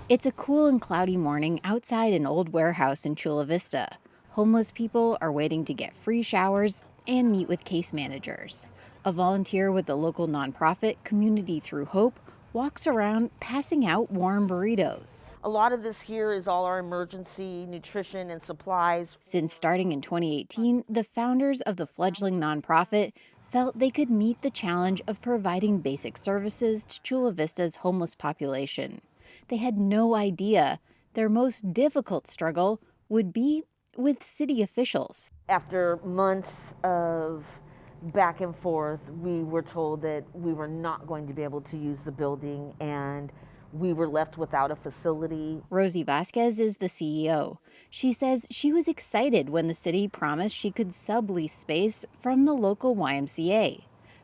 It's a cool and cloudy morning outside an old warehouse in Chula Vista. Homeless people are waiting to get free showers and meet with case managers. A volunteer with the local nonprofit Community Through Hope walks around passing out warm burritos. A lot of this here is all our emergency nutrition and supplies. Since starting in 2018, the founders of the fledgling nonprofit felt they could meet the challenge of providing basic services to Chula Vista's homeless population. They had no idea their most difficult struggle would be with city officials. After months of back and forth, we were told that we were not going to be able to use the building and we were left without a facility. Rosie Vasquez is the CEO. She says she was excited when the city promised she could sublease space from the local YMCA.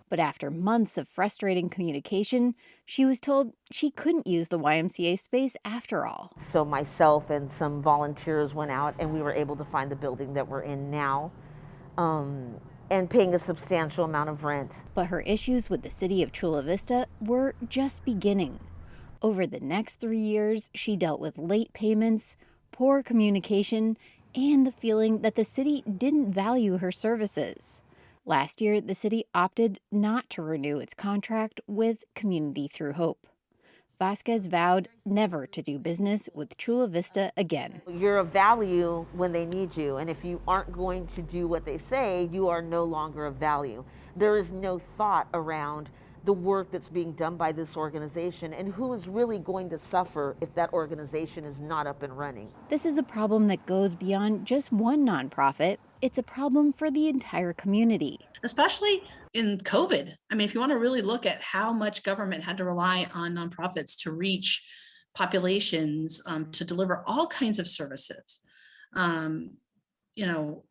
But after months of frustrating communication, she was told she couldn't use the YMCA space after all. So myself and some volunteers went out and we were able to find the building that we're in now, and paying a substantial amount of rent. But her issues with the city of Chula Vista were just beginning. Over the next 3 years, she dealt with late payments, poor communication, and the feeling that the city didn't value her services. Last year, the city opted not to renew its contract with Community Through Hope. Vasquez vowed never to do business with Chula Vista again. You're of value when they need you, and if you aren't going to do what they say, you are no longer of value. There is no thought around the work that's being done by this organization and who is really going to suffer if that organization is not up and running. This is a problem that goes beyond just one nonprofit. It's a problem for the entire community. Especially in COVID. I mean, if you want to really look at how much government had to rely on nonprofits to reach populations, to deliver all kinds of services, um, you know,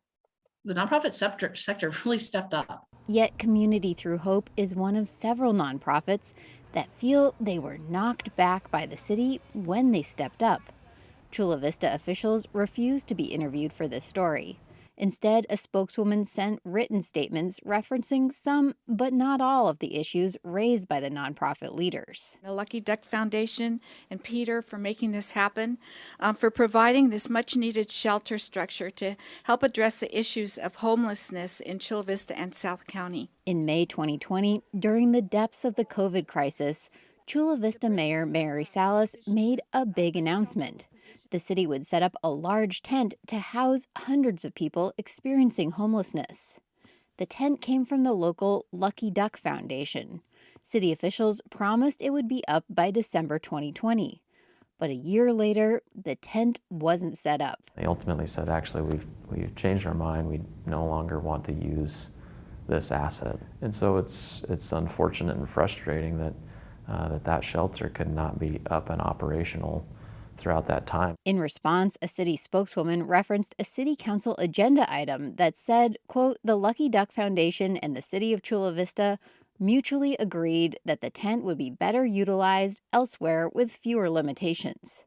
the nonprofit sector really stepped up. Yet Community Through Hope is one of several nonprofits that feel they were knocked back by the city when they stepped up. Chula Vista officials refused to be interviewed for this story. Instead, a spokeswoman sent written statements referencing some, but not all, of the issues raised by the nonprofit leaders. The Lucky Duck Foundation and Peter for making this happen, for providing this much-needed shelter structure to help address the issues of homelessness in Chula Vista and South County. In May 2020, during the depths of the COVID crisis, Chula Vista Mayor Mary Salas made a big announcement. The city would set up a large tent to house hundreds of people experiencing homelessness. The tent came from the local Lucky Duck Foundation. City officials promised it would be up by December 2020. But a year later, the tent wasn't set up. They ultimately said, actually, we've changed our mind. We no longer want to use this asset. And so it's unfortunate and frustrating that that shelter could not be up and operational throughout that time. In response, a city spokeswoman referenced a city council agenda item that said, quote, "The Lucky Duck Foundation and the city of Chula Vista mutually agreed that the tent would be better utilized elsewhere with fewer limitations."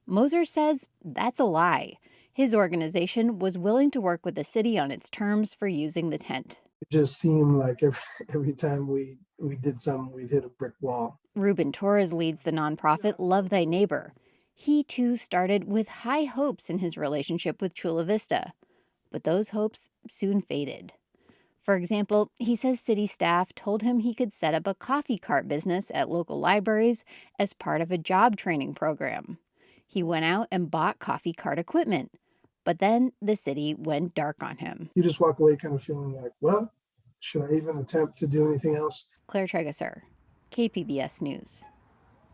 Moser says that's a lie. His organization was willing to work with the city on its terms for using the tent. It just seemed like every time we did something, we'd hit a brick wall. Ruben Torres leads the nonprofit Love Thy Neighbor. He, too, started with high hopes in his relationship with Chula Vista. But those hopes soon faded. For example, he says city staff told him he could set up a coffee cart business at local libraries as part of a job training program. He went out and bought coffee cart equipment. But then the city went dark on him. You just walk away kind of feeling like, well, should I even attempt to do anything else? Claire Tregasser, KPBS News.